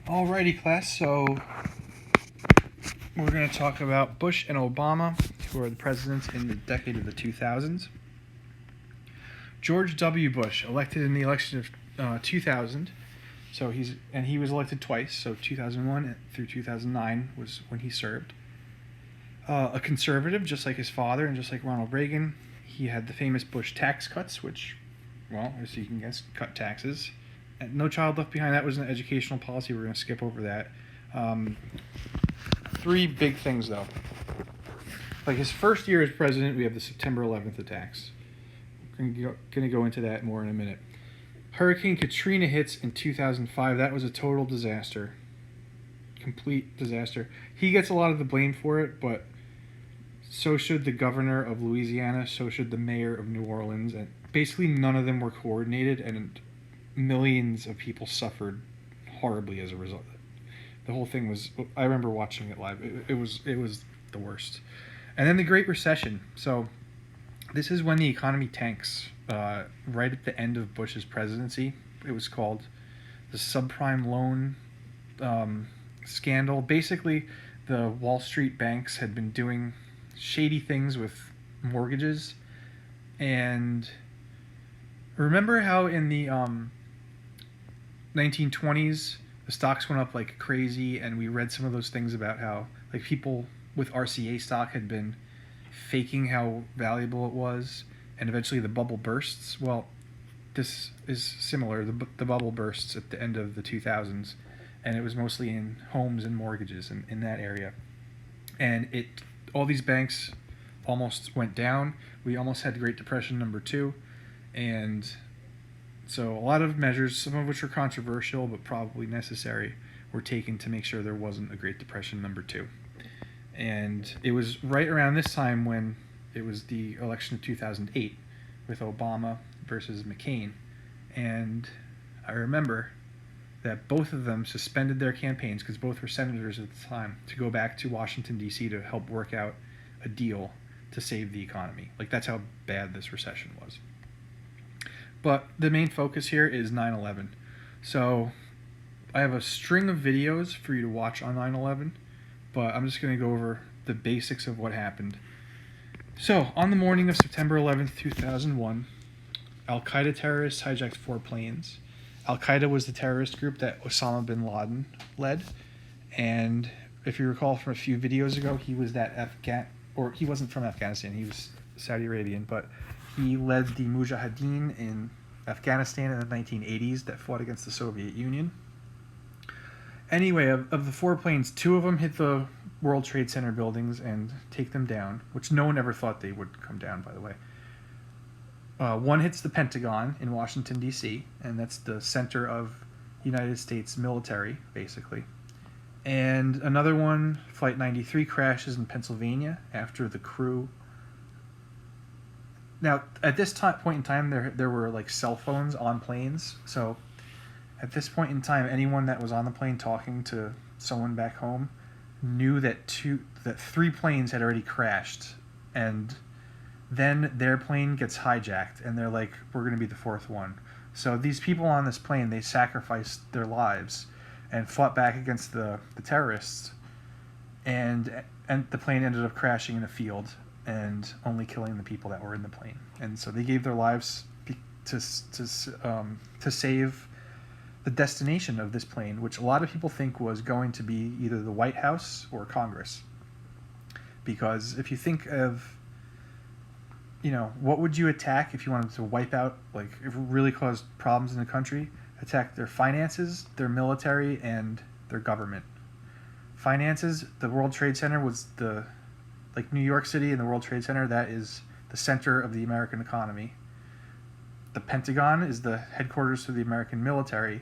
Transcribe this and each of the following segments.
Alrighty, class. So we're going to talk about Bush and Obama, who are the presidents in the decade of the 2000s. George W. Bush, elected in the election of 2000. He was elected twice. So 2001 through 2009 was when he served. A conservative, just like his father and just like Ronald Reagan. He had the famous Bush tax cuts, which, well, as you can guess, cut taxes. And No Child Left Behind, that was an educational policy. We're going to skip over that. Three big things, though. Like his first year as president, we have the September 11th attacks. We're going to go into that more in a minute. Hurricane Katrina hits in 2005. That was a total disaster. Complete disaster. He gets a lot of the blame for it, but so should the governor of Louisiana, so should the mayor of New Orleans, and basically none of them were coordinated, and millions of people suffered horribly as a result. The whole thing was, I remember watching it live. It was the worst. And then the Great Recession. So this is when the economy tanks. Right at the end of Bush's presidency, it was called the subprime loan scandal. Basically, the Wall Street banks had been doing shady things with mortgages. And remember how in the 1920s the stocks went up like crazy, and we read some of those things about how like people with RCA stock had been faking how valuable it was, and eventually the bubble bursts. Well, this is similar. The bubble bursts at the end of the 2000s, and it was mostly in homes and mortgages in that area. And all these banks almost went down. We almost had the Great Depression #2, and so a lot of measures, some of which were controversial but probably necessary, were taken to make sure there wasn't a Great Depression #2. And it was right around this time when it was the election of 2008 with Obama versus McCain. And I remember that both of them suspended their campaigns, because both were senators at the time, to go back to Washington, D.C. to help work out a deal to save the economy. Like, that's how bad this recession was. But the main focus here is 9/11. So I have a string of videos for you to watch on 9/11, but I'm just going to go over the basics of what happened. So, on the morning of September 11th, 2001, Al-Qaeda terrorists hijacked 4 planes. Al-Qaeda was the terrorist group that Osama bin Laden led, and if you recall from a few videos ago, he was he wasn't from Afghanistan, he was Saudi Arabian, but he led the Mujahideen in Afghanistan in the 1980s that fought against the Soviet Union. Anyway, of the 4 planes, 2 of them hit the World Trade Center buildings and take them down, which no one ever thought they would come down, by the way. 1 hits the Pentagon in Washington, D.C., and that's the center of United States military, basically. And another one, Flight 93, crashes in Pennsylvania after the crew. Now, at this point in time, there were like cell phones on planes, so at this point in time, anyone that was on the plane talking to someone back home knew that 3 planes had already crashed, and then their plane gets hijacked, and they're like, we're going to be the 4th one. So these people on this plane, they sacrificed their lives and fought back against the terrorists, and the plane ended up crashing in a field and only killing the people that were in the plane. And so they gave their lives to save the destination of this plane, which a lot of people think was going to be either the White House or Congress. Because if you think of, what would you attack if you wanted to wipe out, like, if it really caused problems in the country? Attack their finances, their military, and their government. Finances, the World Trade Center was like New York City and the World Trade Center, that is the center of the American economy. The Pentagon is the headquarters for the American military.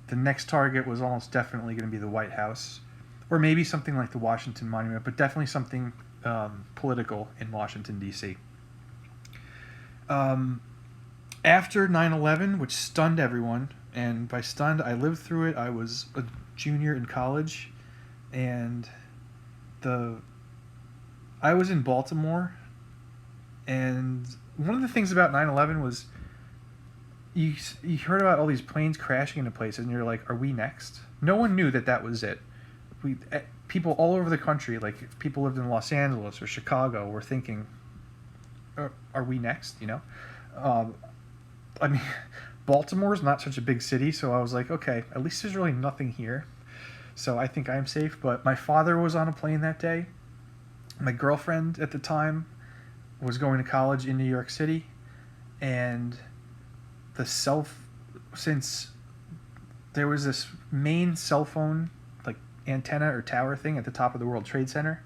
The next target was almost definitely going to be the White House, or maybe something like the Washington Monument, but definitely something political in Washington, D.C. After 9/11, which stunned everyone, and by stunned, I lived through it. I was a junior in college, and I was in Baltimore, and one of the things about 9/11 was you heard about all these planes crashing into places, and you're like, are we next? No one knew that that was it. People all over the country, like if people lived in Los Angeles or Chicago, were thinking, are we next? You know, I mean, Baltimore's not such a big city, so I was like, okay, at least there's really nothing here, so I think I'm safe. But my father was on a plane that day. My girlfriend at the time was going to college in New York City, and since there was this main cell phone like antenna or tower thing at the top of the World Trade Center,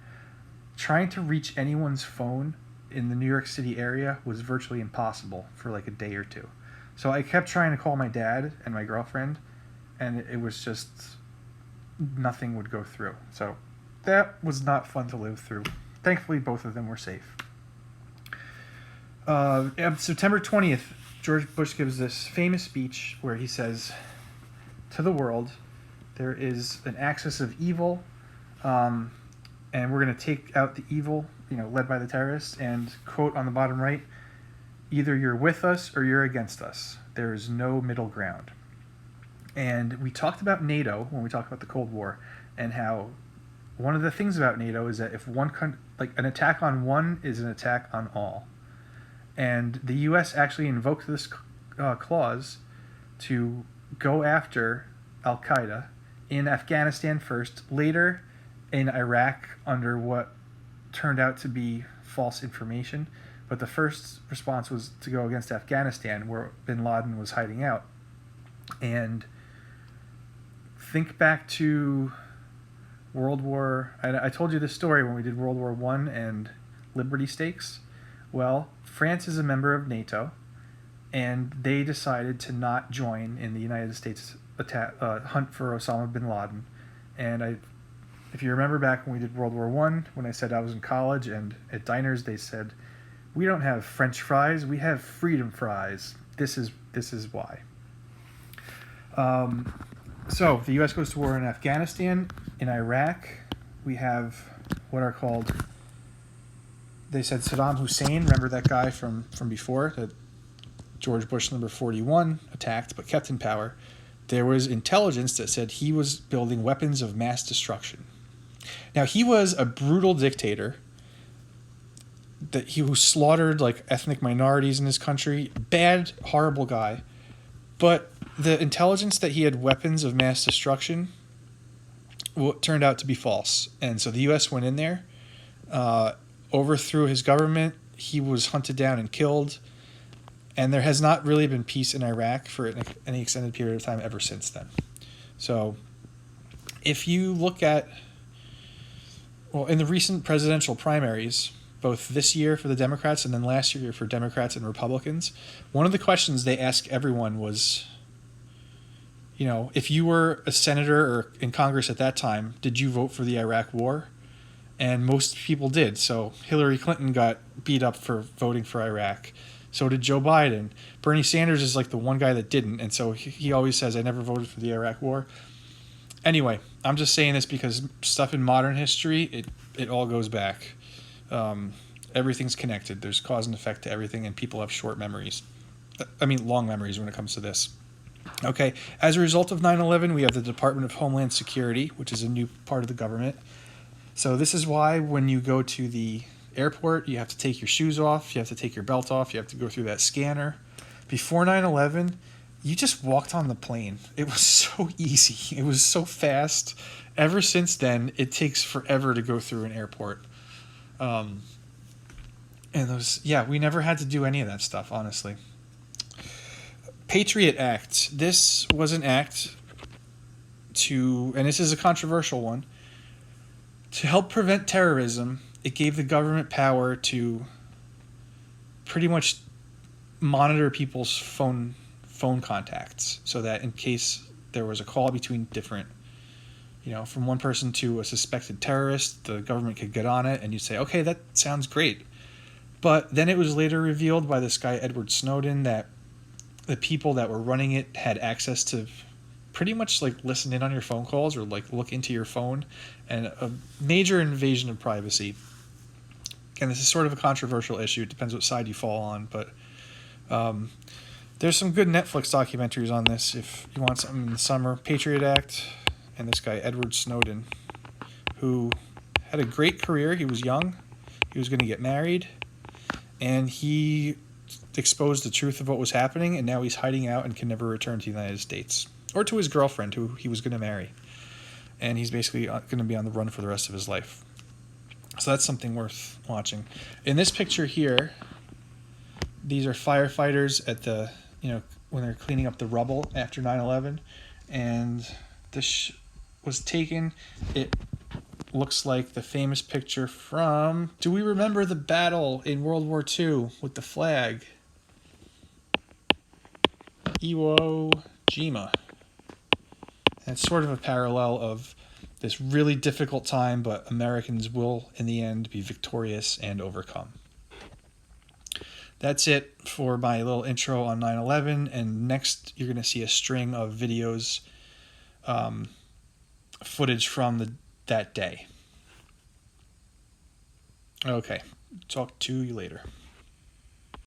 trying to reach anyone's phone in the New York City area was virtually impossible for like a day or two. So I kept trying to call my dad and my girlfriend, and it was just nothing would go through. So that was not fun to live through. Thankfully, both of them were safe. September 20th, George Bush gives this famous speech where he says to the world, there is an axis of evil, and we're going to take out the evil, led by the terrorists, and quote on the bottom right, either you're with us or you're against us. There is no middle ground. And we talked about NATO when we talked about the Cold War, and how one of the things about NATO is that if an attack on one is an attack on all. And the U.S. actually invoked this clause to go after al-Qaeda in Afghanistan first, later in Iraq under what turned out to be false information. But the first response was to go against Afghanistan, where bin Laden was hiding out. And think back to World War... I told you this story when we did World War I and Liberty Stakes. Well, France is a member of NATO, and they decided to not join in the United States hunt for Osama bin Laden. And if you remember back when we did World War I, when I said I was in college, and at diners they said, we don't have French fries, we have freedom fries. This is why. So the U.S. goes to war in Afghanistan. In Iraq, we have what are called... They said Saddam Hussein, remember that guy from before that George Bush number 41 attacked but kept in power. There was intelligence that said he was building weapons of mass destruction. Now, he was a brutal dictator who slaughtered like ethnic minorities in his country. Bad, horrible guy. But the intelligence that he had weapons of mass destruction turned out to be false. And so the U.S. went in there, overthrew his government. He was hunted down and killed. And there has not really been peace in Iraq for any extended period of time ever since then. So if you look at, in the recent presidential primaries, both this year for the Democrats and then last year for Democrats and Republicans, one of the questions they asked everyone was, if you were a senator or in Congress at that time, did you vote for the Iraq war? And most people did. So Hillary Clinton got beat up for voting for Iraq. So did Joe Biden. Bernie Sanders is like the one guy that didn't. And so he always says, I never voted for the Iraq war. Anyway, I'm just saying this because stuff in modern history, it all goes back. Everything's connected. There's cause and effect to everything, and people have short memories. Long memories when it comes to this. Okay, as a result of 9/11, we have the Department of Homeland Security, which is a new part of the government. So this is why when you go to the airport, you have to take your shoes off, you have to take your belt off, you have to go through that scanner. Before 9/11, you just walked on the plane. It was so easy. It was so fast. Ever since then, it takes forever to go through an airport. We never had to do any of that stuff, honestly. Patriot Act. This was an act and this is a controversial one, to help prevent terrorism. It gave the government power to pretty much monitor people's phone contacts, so that in case there was a call between different, from one person to a suspected terrorist, the government could get on it and you'd say, okay, that sounds great. But then it was later revealed by this guy, Edward Snowden, that the people that were running it had access to pretty much like listen in on your phone calls or like look into your phone, and a major invasion of privacy. And this is sort of a controversial issue. It depends what side you fall on, but There's some good Netflix documentaries on this if you want something in the summer. Patriot Act, and this guy, Edward Snowden, who had a great career. He was young. He was going to get married. And he exposed the truth of what was happening, and now he's hiding out and can never return to the United States. Or to his girlfriend, who he was going to marry. And he's basically going to be on the run for the rest of his life. So that's something worth watching. In this picture here, these are firefighters at the, when they're cleaning up the rubble after 9/11. And this was taken. It looks like the famous picture from... Do we remember the battle in World War II with the flag? Iwo Jima. And it's sort of a parallel of this really difficult time, but Americans will, in the end, be victorious and overcome. That's it for my little intro on 9/11, and next you're going to see a string of videos, footage from that day. Okay, talk to you later.